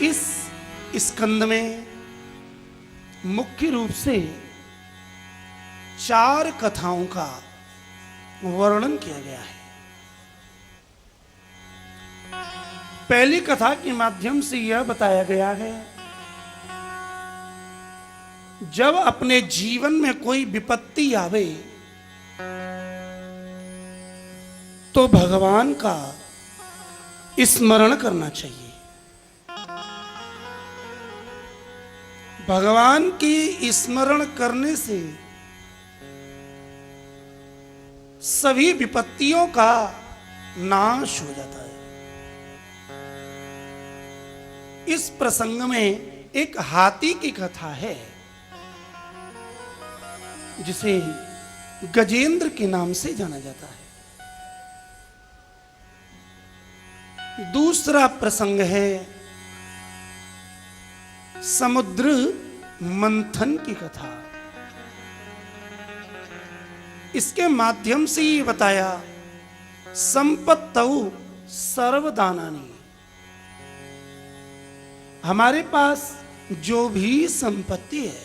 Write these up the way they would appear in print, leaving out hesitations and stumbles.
इस स्कंद में मुख्य रूप से 4 कथाओं का वर्णन किया गया है। पहली कथा के माध्यम से यह बताया गया है, जब अपने जीवन में कोई विपत्ति आवे तो भगवान का स्मरण करना चाहिए। भगवान की स्मरण करने से सभी विपत्तियों का नाश हो जाता है। इस प्रसंग में एक हाथी की कथा है, जिसे गजेंद्र के नाम से जाना जाता है। दूसरा प्रसंग है समुद्र मंथन की कथा। इसके माध्यम से ये बताया, संपत्तौ सर्वदानानि, हमारे पास जो भी संपत्ति है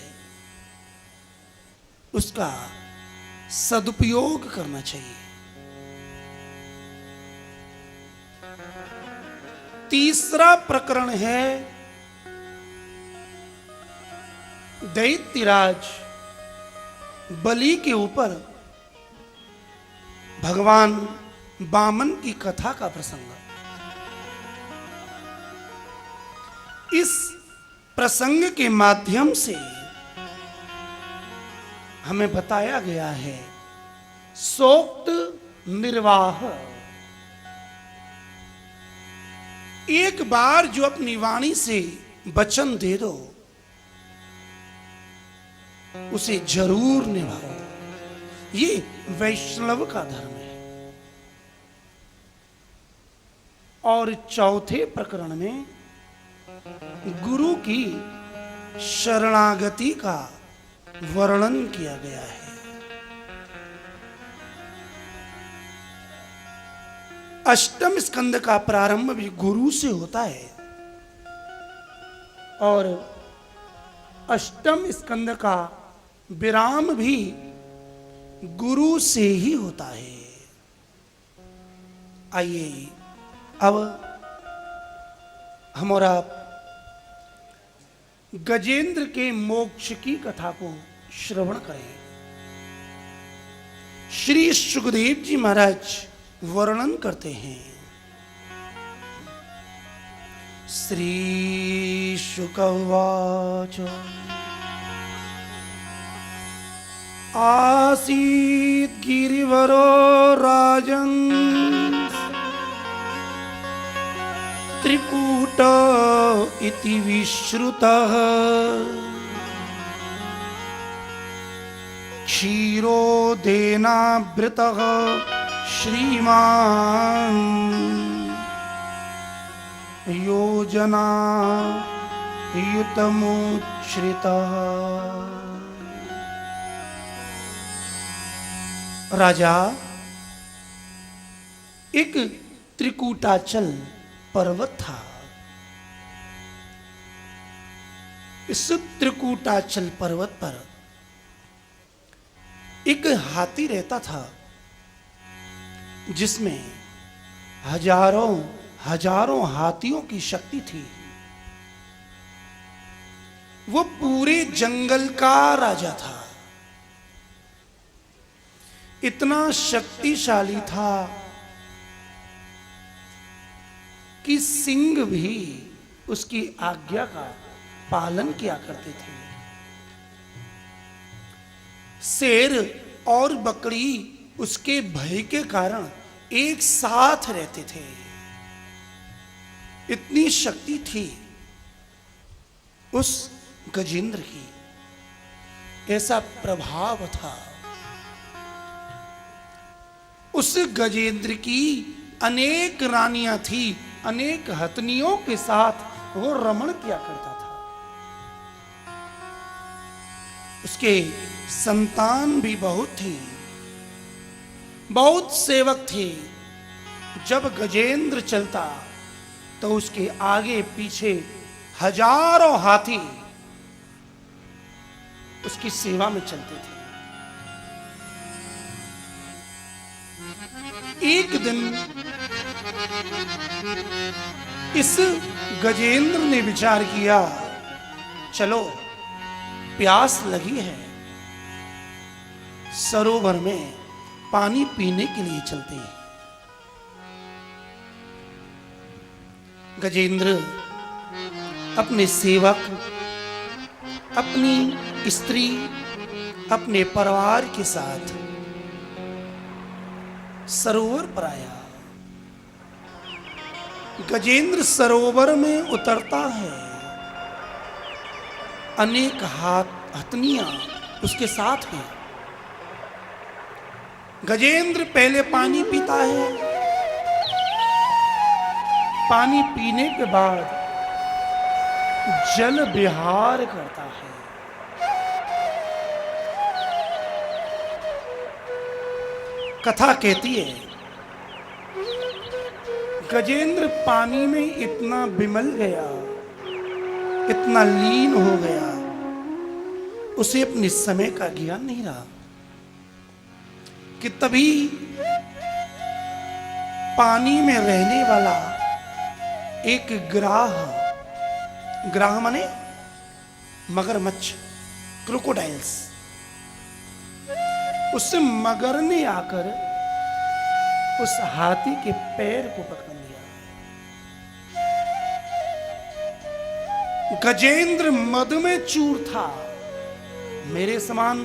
उसका सदुपयोग करना चाहिए। तीसरा प्रकरण है दैत्यराज बलि के ऊपर भगवान वामन की कथा का प्रसंग। इस प्रसंग के माध्यम से हमें बताया गया है सोक्त निर्वाह। एक बार जो अपनी वाणी से वचन दे दो उसे जरूर निभाओ, ये वैष्णव का धर्म है। और चौथे प्रकरण में गुरु की शरणागति का वर्णन किया गया है। अष्टम स्कंद का प्रारंभ भी गुरु से होता है और अष्टम स्कंद का विराम भी गुरु से ही होता है। आइए अब हमारा गजेंद्र के मोक्ष की कथा को श्रवण करें। श्री सुखदेव जी महाराज वर्णन करते हैं। श्री शुक उवाच आसीत् गिरिवरो राजन् त्रिकूट इति विश्रुतः क्षीरोदेनावृतः श्रीमान् योजना युतमुच्छ्रितः। राजा, एक त्रिकूटाचल पर्वत था। इस त्रिकूटाचल पर्वत पर एक हाथी रहता था, जिसमें हजारों हजारों हाथियों की शक्ति थी। वो पूरे जंगल का राजा था। इतना शक्तिशाली था कि सिंह भी उसकी आज्ञा का पालन किया करते थे। शेर और बकरी उसके भय के कारण एक साथ रहते थे। इतनी शक्ति थी उस गजेंद्र की, ऐसा प्रभाव था। उस गजेंद्र की अनेक रानियां थी, अनेक हथनियों के साथ वो रमण किया करता था। उसके संतान भी बहुत थी, बहुत सेवक थे। जब गजेंद्र चलता तो उसके आगे पीछे हजारों हाथी उसकी सेवा में चलते थे। एक दिन इस गजेंद्र ने विचार किया, चलो प्यास लगी है, सरोवर में पानी पीने के लिए चलते हैं। गजेंद्र अपने सेवक, अपनी स्त्री, अपने परिवार के साथ सरोवर पर आया। गजेंद्र सरोवर में उतरता है, अनेक हथनियां उसके साथ हैं। गजेंद्र पहले पानी पीता है, पानी पीने के बाद जल विहार करता है। कथा कहती है गजेंद्र पानी में इतना बिमल गया, इतना लीन हो गया, उसे अपने समय का ज्ञान नहीं रहा कि तभी पानी में रहने वाला एक ग्राह माने मगरमच्छ, क्रोकोडाइल्स, उस मगर ने आकर उस हाथी के पैर को पकड़ लिया। गजेंद्र मद में चूर था, मेरे समान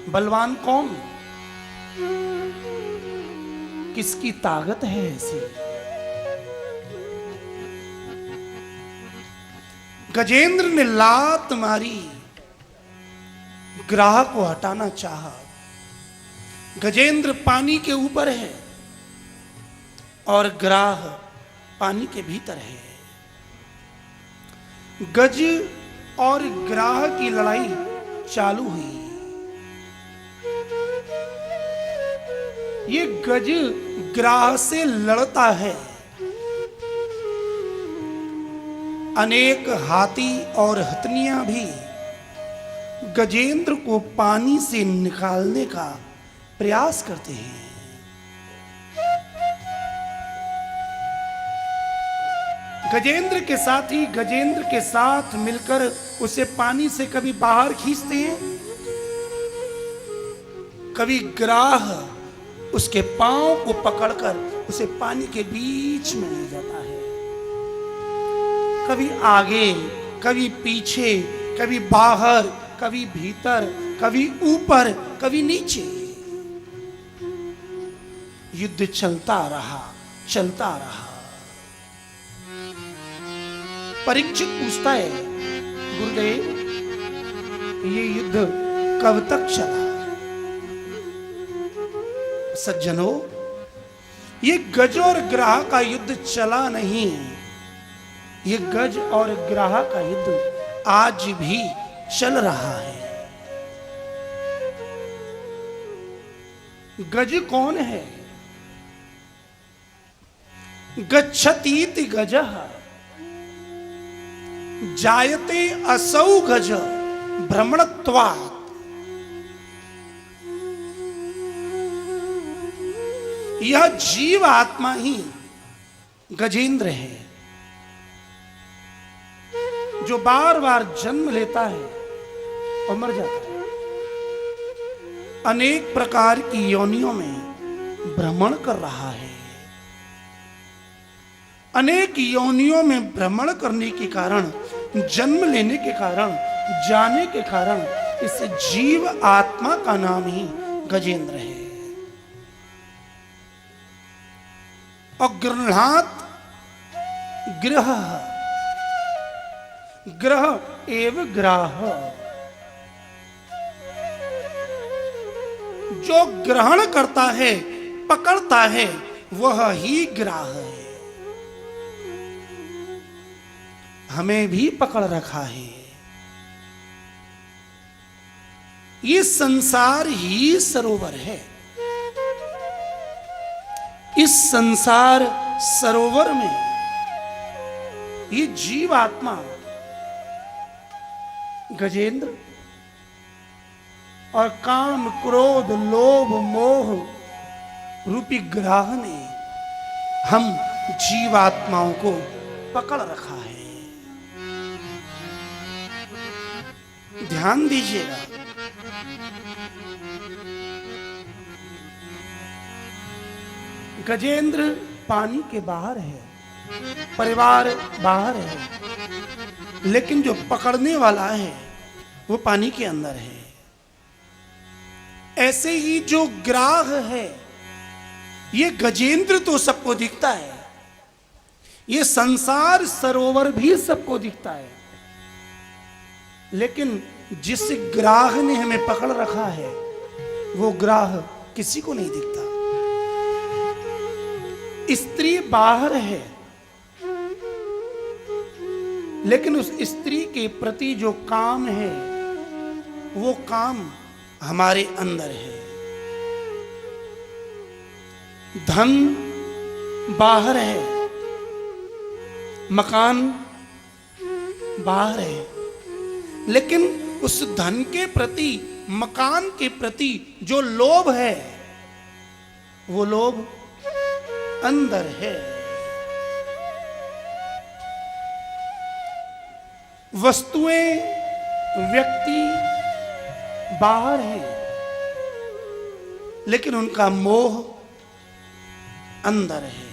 बलवान कौन, किसकी ताकत है ऐसी। गजेंद्र ने लात मारी, ग्राह को हटाना चाहा। गजेंद्र पानी के ऊपर है और ग्राह पानी के भीतर है। गज और ग्राह की लड़ाई चालू हुई। ये गज ग्राह से लड़ता है। अनेक हाथी और हथनियां भी गजेंद्र को पानी से निकालने का प्रयास करते हैं। गजेंद्र के साथी गजेंद्र के साथ मिलकर उसे पानी से कभी बाहर खींचते हैं, कभी ग्राह उसके पांव को पकड़कर उसे पानी के बीच में ले जाता है। कभी आगे, कभी पीछे, कभी बाहर, कभी भीतर, कभी ऊपर, कभी नीचे। युद्ध चलता रहा, चलता रहा। परीक्षित पूछता है, गुरुदेव ये युद्ध कब तक चला? सज्जनों, ये गज और ग्राह का युद्ध चला नहीं, ये गज और ग्राह का युद्ध आज भी चल रहा है। गज कौन है? गच्छतीति गजः जायते असौ गज भ्रमणत्वात्। यह जीव आत्मा ही गजेंद्र है, जो बार बार जन्म लेता है और मर जाता है। अनेक प्रकार की योनियों में भ्रमण कर रहा है। अनेक योनियों में भ्रमण करने के कारण, जन्म लेने के कारण, जाने के कारण इस जीव आत्मा का नाम ही गजेंद्र है। और गृहात ग्रह, ग्रह एव ग्राह, जो ग्रहण करता है, पकड़ता है, वह ही ग्राह है। हमें भी पकड़ रखा है। ये संसार ही सरोवर है। इस संसार सरोवर में ये जीव आत्मा गजेंद्र और काम, क्रोध, लोभ, मोह रूपी ग्राह ने हम जीवात्माओं को पकड़ रखा है। ध्यान दीजिएगा, गजेंद्र पानी के बाहर है, परिवार बाहर है, लेकिन जो पकड़ने वाला है वो पानी के अंदर है। ऐसे ही जो ग्राह है, ये गजेंद्र तो सबको दिखता है, ये संसार सरोवर भी सबको दिखता है, लेकिन जिस ग्राह ने हमें पकड़ रखा है वो ग्राह किसी को नहीं दिखता। स्त्री बाहर है, लेकिन उस स्त्री के प्रति जो काम है वो काम हमारे अंदर है। धन बाहर है, मकान बाहर है, लेकिन उस धन के प्रति, मकान के प्रति जो लोभ है वो लोभ अंदर है। वस्तुएं, व्यक्ति बाहर है, लेकिन उनका मोह अंदर है।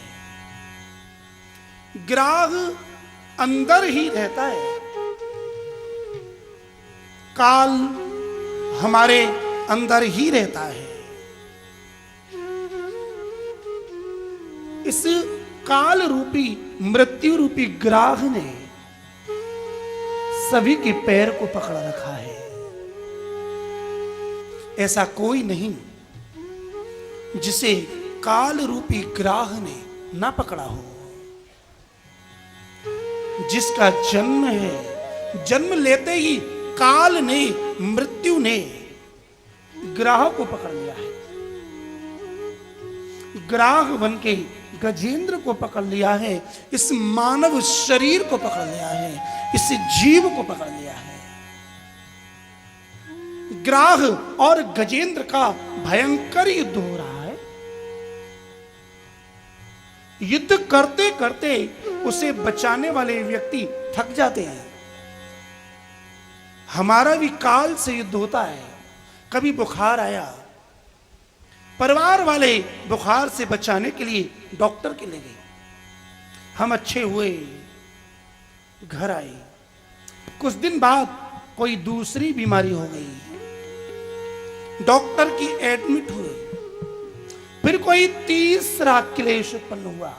ग्राह अंदर ही रहता है, काल हमारे अंदर ही रहता है। इस काल रूपी, मृत्यु रूपी ग्राह ने सभी के पैर को पकड़ रखा है। ऐसा कोई नहीं जिसे काल रूपी ग्राह ने ना पकड़ा हो। जिसका जन्म है, जन्म लेते ही काल ने, मृत्यु ने ग्राह को पकड़ लिया है। ग्राह बनके गजेंद्र को पकड़ लिया है, इस मानव शरीर को पकड़ लिया है, इस जीव को पकड़ लिया है। ग्राह और गजेंद्र का भयंकर युद्ध हो रहा है। युद्ध करते करते उसे बचाने वाले व्यक्ति थक जाते हैं। हमारा भी काल से युद्ध होता है। कभी बुखार आया, परिवार वाले बुखार से बचाने के लिए डॉक्टर के ले गए, हम अच्छे हुए, घर आए। कुछ दिन बाद कोई दूसरी बीमारी हो गई, डॉक्टर की एडमिट हुए। फिर कोई तीसरा क्लेश उत्पन्न हुआ।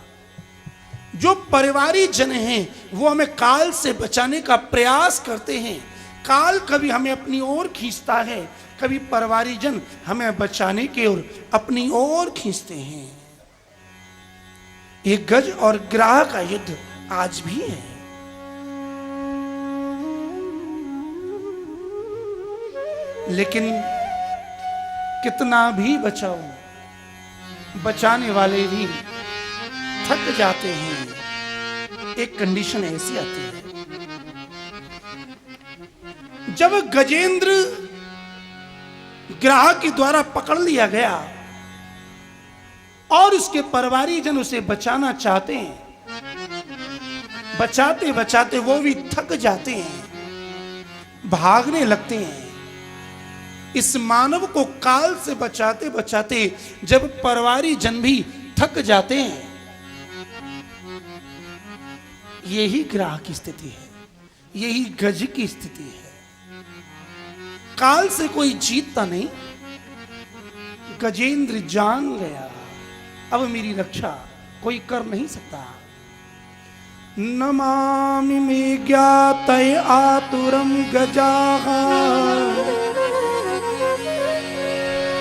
जो परिवारी जन हैं वो हमें काल से बचाने का प्रयास करते हैं। काल कभी हमें अपनी ओर खींचता है, कभी परिवारी जन हमें बचाने की ओर अपनी ओर खींचते हैं। ये गज और ग्राह का युद्ध आज भी है। लेकिन कितना भी बचाओ, बचाने वाले भी थक जाते हैं। एक कंडीशन ऐसी आती है, जब गजेंद्र ग्राह के द्वारा पकड़ लिया गया और उसके परिवारी जन उसे बचाना चाहते हैं, बचाते बचाते वो भी थक जाते हैं, भागने लगते हैं। इस मानव को काल से बचाते बचाते जब परिवारी जन भी थक जाते हैं, यही ग्राह की स्थिति है, यही गज की स्थिति है। काल से कोई जीतता नहीं। गजेंद्र जान गया, अब मेरी रक्षा कोई कर नहीं सकता। नमामि मे ज्ञातये आतुरम गजाः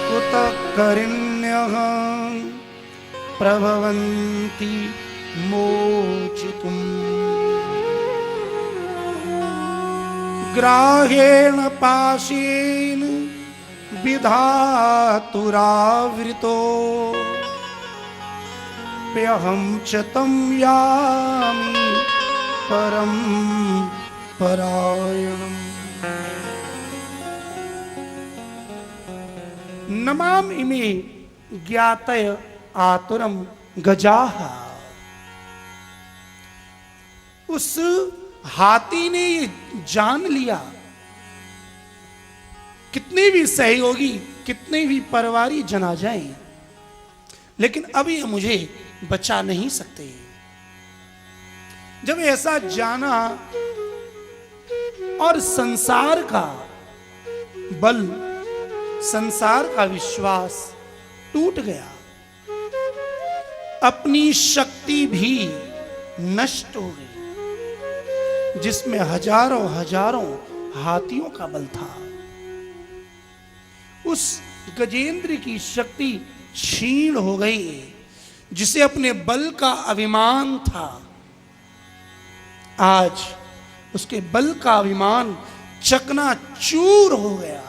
कुतः करिण्यः प्रभवन्ति मोचितुम्। ग्राहेण पाशेन विधातुरावृतो प्यहं च तं यामि परं परायणम्। नमाम इमे ज्ञातय आतुरम गजाह। उस हाथी ने ये जान लिया, कितने भी सहयोगी, कितने भी परिवारी जन आ जाएं, लेकिन अब ये मुझे बचा नहीं सकते। जब ऐसा जाना और संसार का बल, संसार का विश्वास टूट गया, अपनी शक्ति भी नष्ट हो गई, जिसमें हजारों हजारों हाथियों का बल था। उस गजेंद्र की शक्ति क्षीण हो गई, जिसे अपने बल का अभिमान था। आज उसके बल का अभिमान चकनाचूर हो गया,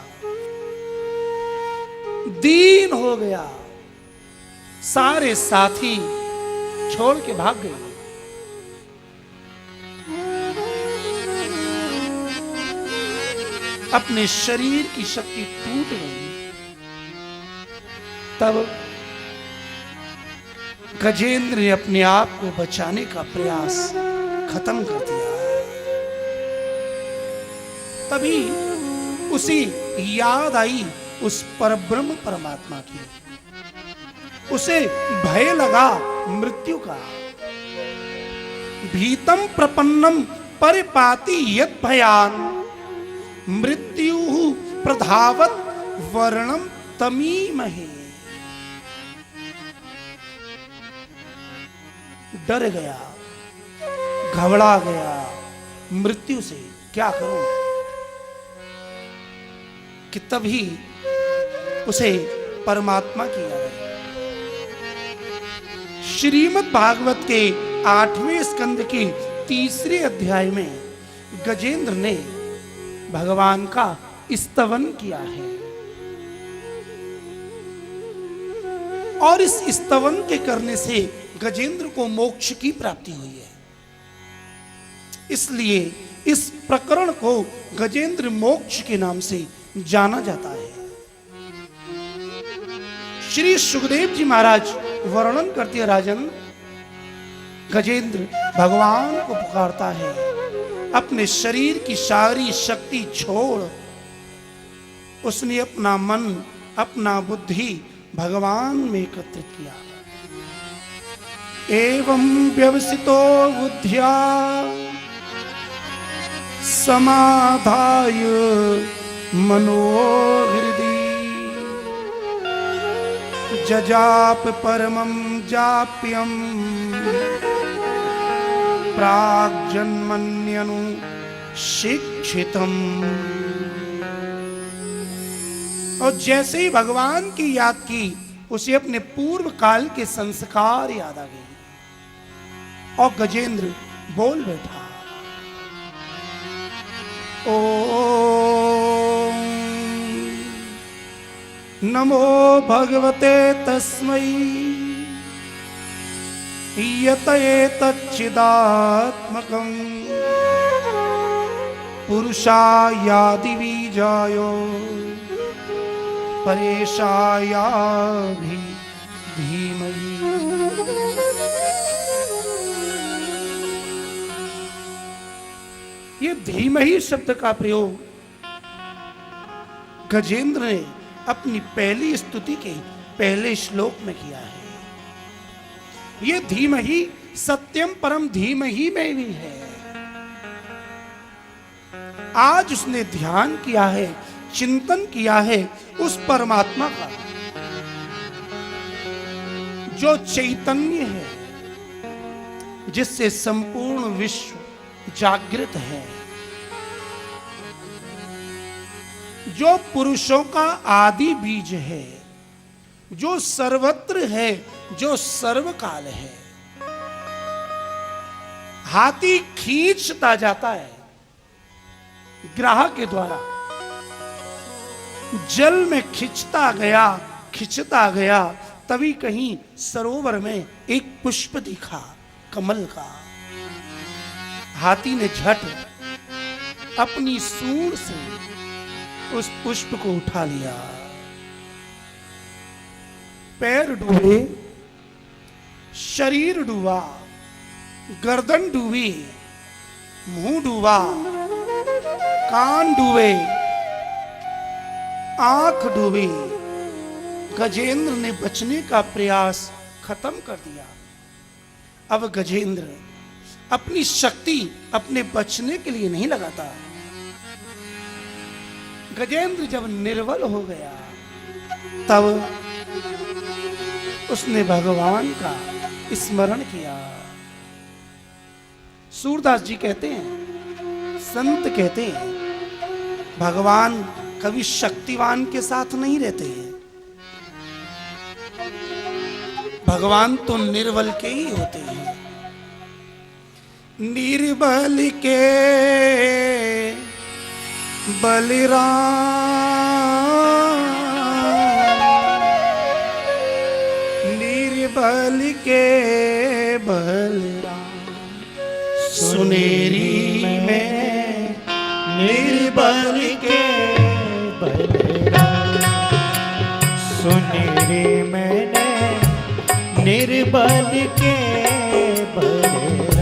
दीन हो गया। सारे साथी छोड़ के भाग गए। अपने शरीर की शक्ति टूट गई। तब गजेंद्र ने अपने आप को बचाने का प्रयास खत्म कर दिया। तभी उसे याद आई उस परब्रह्म परमात्मा की। उसे भय लगा मृत्यु का। भीतम प्रपन्नम परिपाति यत् भयान मृत्यु प्रधावत वर्णम तमीमहे। डर गया, घबरा गया मृत्यु से, क्या करूं। कि तभी उसे परमात्मा की याद आई। श्रीमद् भागवत के 8वें स्कंद के 3 अध्याय में गजेंद्र ने भगवान का स्तवन किया है, और इस स्तवन के करने से गजेंद्र को मोक्ष की प्राप्ति हुई है। इसलिए इस प्रकरण को गजेंद्र मोक्ष के नाम से जाना जाता है। श्री सुखदेव जी महाराज वर्णन करते हैं, राजन गजेंद्र भगवान को पुकारता है, अपने शरीर की सारी शक्ति छोड़ उसने अपना मन, अपना बुद्धि भगवान में एकत्रित किया। एवं व्यवसितो बुद्ध्या समाधाय मनो हृदि जजाप परमं जाप्यम प्राग्जन्मन्यनु शिक्षितम। और जैसे ही भगवान की याद की, उसे अपने पूर्व काल के संस्कार याद आ गए और गजेंद्र बोल बैठा, ओम नमो भगवते तस्मै यत एतच्चिदात्मकं पुरुषायादि बीजायो परेशाया भी धीमहि। ये धीमहि शब्द का प्रयोग गजेंद्र ने अपनी पहली स्तुति के पहले श्लोक में किया है। ये धीमहि सत्यम परम धीमहि में भी है। आज उसने ध्यान किया है, चिंतन किया है उस परमात्मा का जो चैतन्य है, जिससे संपूर्ण विश्व जागृत है, जो पुरुषों का आदि बीज है, जो सर्वत्र है, जो सर्वकाल है। हाथी खींचता जाता है ग्राह के द्वारा, जल में खिंचता गया, तभी कहीं सरोवर में एक पुष्प दिखा कमल का। हाथी ने झट अपनी सूंड से उस पुष्प को उठा लिया। पैर डूबे, शरीर डूबा, गर्दन डूबी, मुंह डूबा, कान डूबे, आंख डूबी। गजेंद्र ने बचने का प्रयास खत्म कर दिया। अब गजेंद्र अपनी शक्ति अपने बचने के लिए नहीं लगाता। गजेंद्र जब निर्बल हो गया तब उसने भगवान का स्मरण किया। सूरदास जी कहते हैं, संत कहते हैं, भगवान कभी शक्तिवान के साथ नहीं रहते हैं, भगवान तो निर्बल के ही होते हैं। निर्बल के बलराम, निर्बल के बलराम, सुनेरी में निर्बल के बलराम, सुनेरी मैंने निर्बल के बलराम।